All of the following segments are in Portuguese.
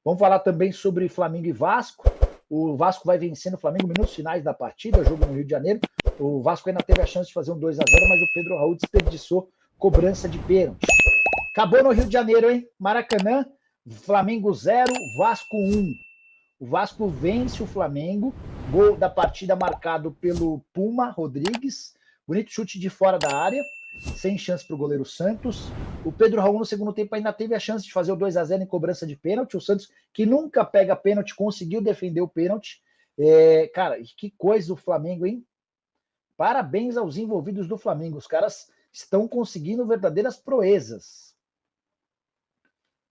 Vamos falar também sobre Flamengo e Vasco. O Vasco vai vencendo o Flamengo minutos finais da partida, jogo no Rio de Janeiro. O Vasco ainda teve a chance de fazer um 2-0, mas o Pedro Raul desperdiçou cobrança de pênalti. Acabou no Rio de Janeiro, hein? Maracanã, Flamengo 0, Vasco 1. O Vasco vence o Flamengo. Gol da partida marcado pelo Puma Rodrigues. Bonito chute de fora da área. Sem chance para o goleiro Santos. O Pedro Raul no segundo tempo ainda teve a chance de fazer o 2-0 em cobrança de pênalti. O Santos, que nunca pega pênalti, conseguiu defender o pênalti. Cara, que coisa o Flamengo, hein? Parabéns aos envolvidos do Flamengo. Os caras estão conseguindo verdadeiras proezas.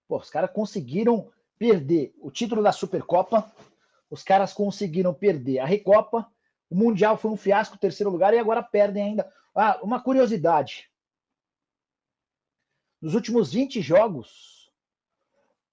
Pô, os caras conseguiram perder o título da Supercopa. Os caras conseguiram perder a Recopa. O Mundial foi um fiasco, terceiro lugar, e agora perdem ainda. Ah, uma curiosidade. Nos últimos 20 jogos,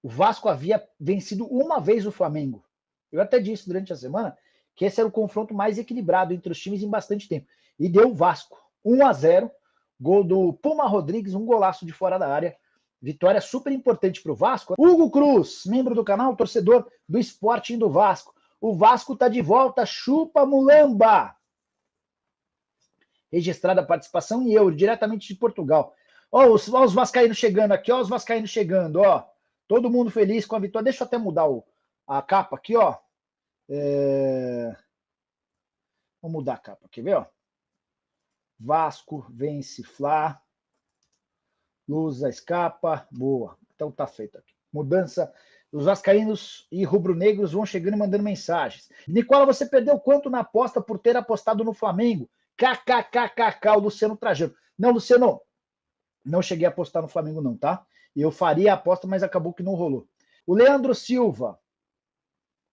o Vasco havia vencido uma vez o Flamengo. Eu até disse durante a semana que esse era o confronto mais equilibrado entre os times em bastante tempo. E deu o Vasco 1-0, gol do Puma Rodrigues, um golaço de fora da área. Vitória super importante para o Vasco. Hugo Cruz, membro do canal, torcedor do Sporting do Vasco. O Vasco está de volta, chupa mulamba. Registrada a participação em euro, diretamente de Portugal. Ó, os vascaínos chegando aqui, ó, os vascaínos chegando, ó. Todo mundo feliz com a vitória. Deixa eu até mudar a capa aqui, ó. Vou mudar a capa aqui, vê, ó. Vasco vence Fla. Lusa escapa, boa. Então tá feito aqui. Mudança. Os vascaínos e rubro-negros vão chegando e mandando mensagens. Nicola, você perdeu quanto na aposta por ter apostado no Flamengo? KKKKK, o Luciano Trajano. Não, Luciano, não cheguei a apostar no Flamengo não, tá? Eu faria a aposta, mas acabou que não rolou. O Leandro Silva.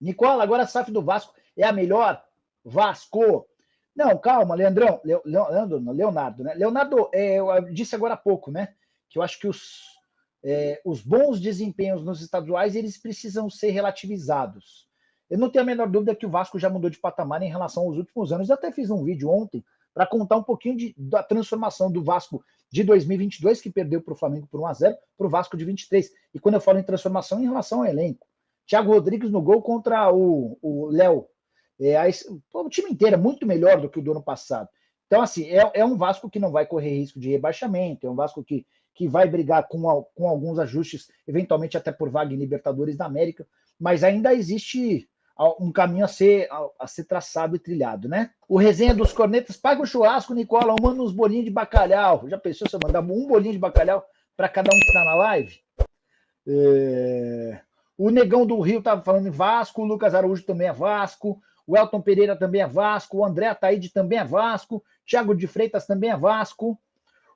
Nicola, agora a SAF do Vasco é a melhor? Vasco. Não, calma, Leandrão. Leonardo, né? Leonardo, eu disse agora há pouco, né? Que eu acho que os bons desempenhos nos estaduais, eles precisam ser relativizados. Eu não tenho a menor dúvida que o Vasco já mudou de patamar em relação aos últimos anos. Eu até fiz um vídeo ontem para contar um pouquinho da transformação do Vasco de 2022, que perdeu para o Flamengo por 1-0, para o Vasco de 23. E quando eu falo em transformação, em relação ao elenco. Thiago Rodrigues no gol contra o Léo. O time inteiro é muito melhor do que o do ano passado. Então, assim, é um Vasco que não vai correr risco de rebaixamento, é um Vasco que vai brigar com alguns ajustes, eventualmente até por vaga em Libertadores da América, mas ainda existe um caminho a ser traçado e trilhado, né? O Resenha dos Cornetas, paga o churrasco, Nicola, manda uns bolinhos de bacalhau. Já pensou se eu mandar um bolinho de bacalhau para cada um que está na live? O Negão do Rio estava falando em Vasco, o Lucas Araújo também é Vasco, o Elton Pereira também é Vasco, o André Ataíde também é Vasco, Thiago de Freitas também é Vasco,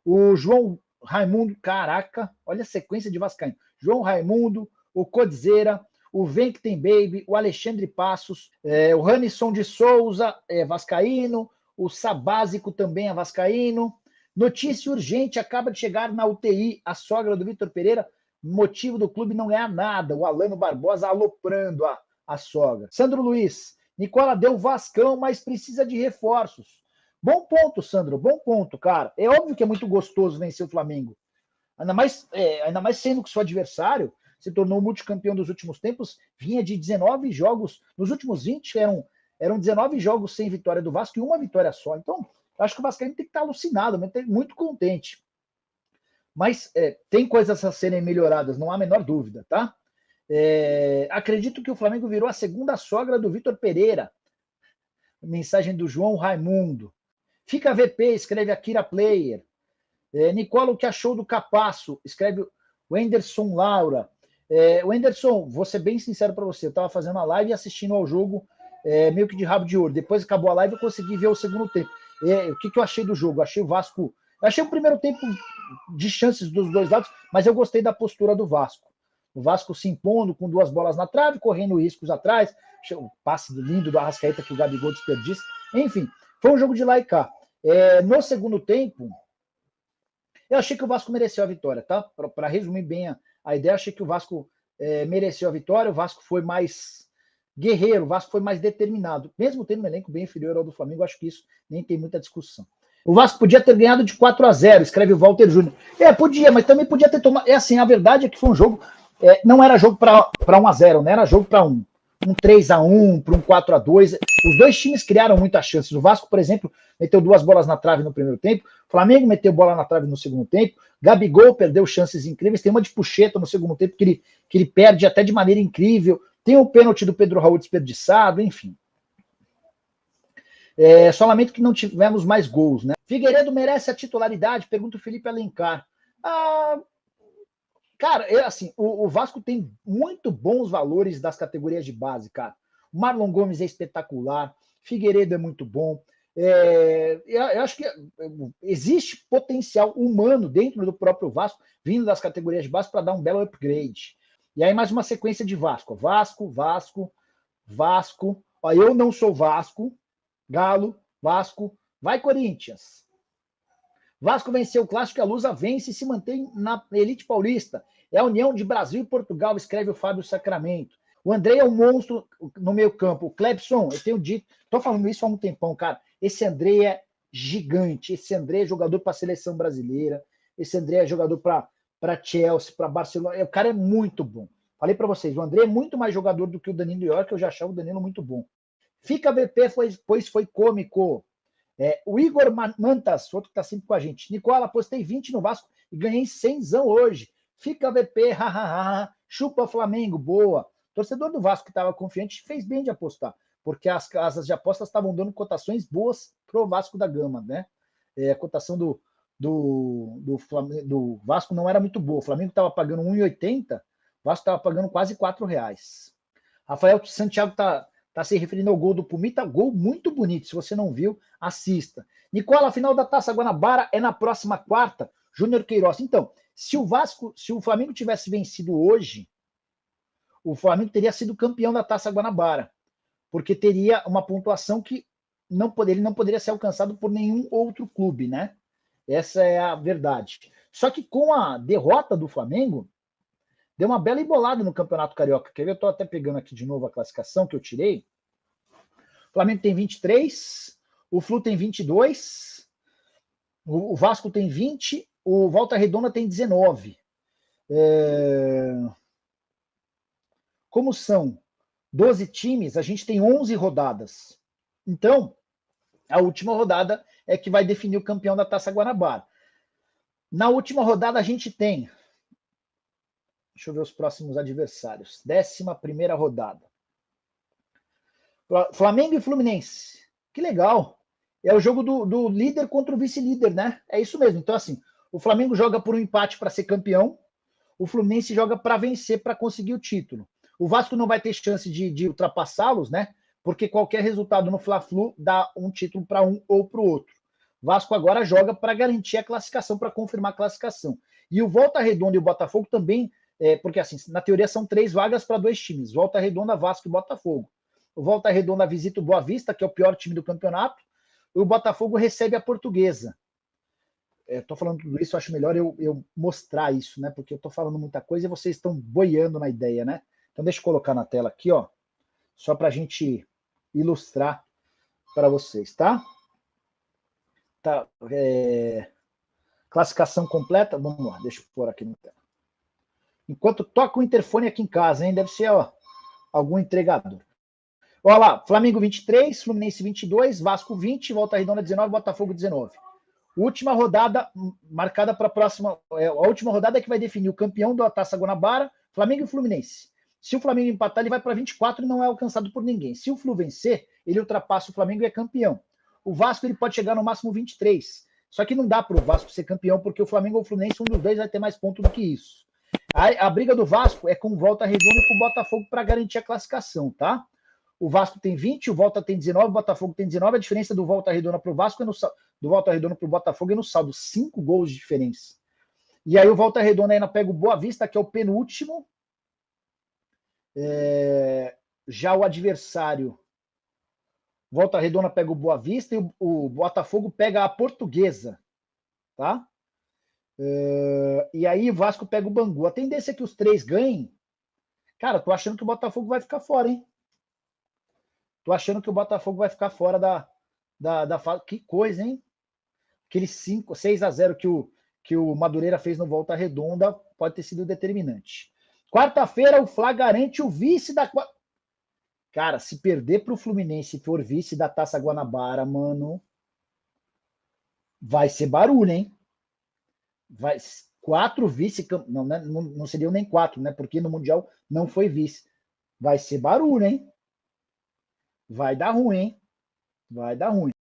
o João Raimundo, caraca, olha a sequência de vascaíno. João Raimundo, o Codzeira, o Vem que tem Baby, o Alexandre Passos, o Ranison de Souza é vascaíno, o Sabásico também é vascaíno. Notícia urgente, acaba de chegar na UTI a sogra do Vitor Pereira, motivo do clube não ganhar nada. O Alano Barbosa aloprando a sogra. Sandro Luiz, Nicola deu Vascão, mas precisa de reforços. Bom ponto, Sandro, bom ponto, cara. É óbvio que é muito gostoso vencer o Flamengo. Ainda mais sendo que seu adversário se tornou multicampeão dos últimos tempos, vinha de 19 jogos. Nos últimos 20 eram 19 jogos sem vitória do Vasco e uma vitória só. Então, acho que o Vascaíno tem que estar alucinado, muito contente. Mas tem coisas a serem melhoradas, não há a menor dúvida, tá? Acredito que o Flamengo virou a segunda sogra do Vitor Pereira. Mensagem do João Raimundo. Fica VP, escreve Akira Player. Nicola, o que achou do Capasso? Escreve o Anderson Laura. O Anderson, vou ser bem sincero para você, eu estava fazendo a live e assistindo ao jogo meio que de rabo de ouro. Depois acabou a live e eu consegui ver o segundo tempo. O que eu achei do jogo? Eu achei o Vasco... Eu achei o primeiro tempo de chances dos dois lados, mas eu gostei da postura do Vasco. O Vasco se impondo com duas bolas na trave, correndo riscos atrás, o passe lindo do Arrascaeta que o Gabigol desperdiça. Enfim, foi um jogo de lá e cá. No segundo tempo, eu achei que o Vasco mereceu a vitória, tá? Para resumir bem a ideia, achei que o Vasco mereceu a vitória, o Vasco foi mais guerreiro, o Vasco foi mais determinado. Mesmo tendo um elenco bem inferior ao do Flamengo, acho que isso nem tem muita discussão. O Vasco podia ter ganhado de 4-0, escreve o Walter Júnior. Podia, mas também podia ter tomado... a verdade é que foi um jogo não era jogo para 1-0, né? Era jogo para um 3-1, para um 4-2. Os dois times criaram muitas chances. O Vasco, por exemplo, meteu 2 bolas na trave no primeiro tempo. O Flamengo meteu bola na trave no segundo tempo. Gabigol perdeu chances incríveis. Tem uma de Pucheta no segundo tempo que ele perde até de maneira incrível. Tem o pênalti do Pedro Raul desperdiçado, enfim. Só lamento que não tivemos mais gols, né? Figueiredo merece a titularidade? Pergunta o Felipe Alencar. Cara, assim, o Vasco tem muito bons valores das categorias de base, cara. O Marlon Gomes é espetacular, Figueiredo é muito bom. Eu acho que existe potencial humano dentro do próprio Vasco, vindo das categorias de base, para dar um belo upgrade. E aí mais uma sequência de Vasco. Vasco. Ó, eu não sou Vasco, Galo, Vasco, vai Corinthians. Vasco venceu o Clássico, a Lusa vence e se mantém na elite paulista. É a união de Brasil e Portugal, escreve o Fábio Sacramento. O André é um monstro no meio campo. O Clebson, eu tenho dito, estou falando isso há um tempão, cara. Esse André é gigante. Esse André é jogador para a seleção brasileira. Esse André é jogador para Chelsea, para Barcelona. O cara é muito bom. Falei para vocês, o André é muito mais jogador do que o Danilo York, eu já achava o Danilo muito bom. Fica VP, pois foi cômico. O Igor Mantas, outro que está sempre com a gente. Nicola, apostei 20 no Vasco e ganhei 100 hoje. Fica VP, hahaha. Chupa Flamengo, boa. Torcedor do Vasco que estava confiante fez bem de apostar, porque as casas de apostas estavam dando cotações boas pro Vasco da Gama, né? A cotação do Vasco não era muito boa. O Flamengo estava pagando 1,80, o Vasco estava pagando quase R$4. Rafael Santiago está se referindo ao gol do Pumita, gol muito bonito. Se você não viu, assista. Nicola, a final da Taça Guanabara é na próxima quarta. Júnior Queiroz. Então, se o Flamengo tivesse vencido hoje, o Flamengo teria sido campeão da Taça Guanabara, porque teria uma pontuação que ele não poderia ser alcançado por nenhum outro clube, né? Essa é a verdade. Só que com a derrota do Flamengo, deu uma bela embolada no Campeonato Carioca. Quer ver? Eu estou até pegando aqui de novo a classificação que eu tirei. O Flamengo tem 23, o Flu tem 22, o Vasco tem 20, o Volta Redonda tem 19. Como são 12 times, a gente tem 11 rodadas. Então, a última rodada é que vai definir o campeão da Taça Guanabara. Na última rodada, a gente tem... Deixa eu ver os próximos adversários. 11ª rodada. Flamengo e Fluminense. Que legal. É o jogo do líder contra o vice-líder, né? É isso mesmo. Então, assim, o Flamengo joga por um empate para ser campeão, o Fluminense joga para vencer, para conseguir o título. O Vasco não vai ter chance de ultrapassá-los, né? Porque qualquer resultado no Fla-Flu dá um título para um ou para o outro. O Vasco agora joga para garantir a classificação, para confirmar a classificação. E o Volta Redonda e o Botafogo também, porque assim, na teoria são 3 vagas para 2 times, Volta Redonda, Vasco e Botafogo. O Volta Redonda visita o Boa Vista, que é o pior time do campeonato, e o Botafogo recebe a Portuguesa. Estou falando tudo isso, acho melhor eu mostrar isso, né? Porque eu estou falando muita coisa e vocês estão boiando na ideia, né? Então deixa eu colocar na tela aqui, ó, só para a gente ilustrar para vocês, tá? Classificação completa, vamos lá, deixa eu pôr aqui na tela. Enquanto toca o interfone aqui em casa, hein? Deve ser, ó, algum entregador. Olha lá, Flamengo 23, Fluminense 22, Vasco 20, Volta Redonda 19, Botafogo 19. Última rodada marcada para a próxima. A última rodada é que vai definir o campeão da Taça Guanabara, Flamengo e Fluminense. Se o Flamengo empatar, ele vai para 24 e não é alcançado por ninguém. Se o Flu vencer, ele ultrapassa o Flamengo e é campeão. O Vasco ele pode chegar no máximo 23. Só que não dá para o Vasco ser campeão, porque o Flamengo ou o Fluminense, um dos dois vai ter mais pontos do que isso. A briga do Vasco é com Volta Redonda e com o Botafogo para garantir a classificação, tá? O Vasco tem 20, o Volta tem 19, o Botafogo tem 19. A diferença do Volta Redonda para o Vasco do Volta Redonda para o Botafogo é no saldo, 5 gols de diferença. E aí o Volta Redonda ainda pega o Boa Vista, que é o penúltimo. Já o adversário, Volta Redonda pega o Boa Vista e o Botafogo pega a Portuguesa, tá? E aí o Vasco pega o Bangu. A tendência é que os 3 ganhem. Cara, tô achando que o Botafogo vai ficar fora, hein? Tô achando que o Botafogo vai ficar fora da fase. Que coisa, hein? Aquele 6-0 que o Madureira fez no Volta Redonda pode ter sido determinante. Quarta-feira, o Fla garante o vice da... Cara, se perder para o Fluminense e for vice da Taça Guanabara, mano, vai ser barulho, hein? Vai... 4 vice... Não, né? Não seriam nem 4, né? Porque no Mundial não foi vice. Vai ser barulho, hein? Vai dar ruim, hein? Vai dar ruim.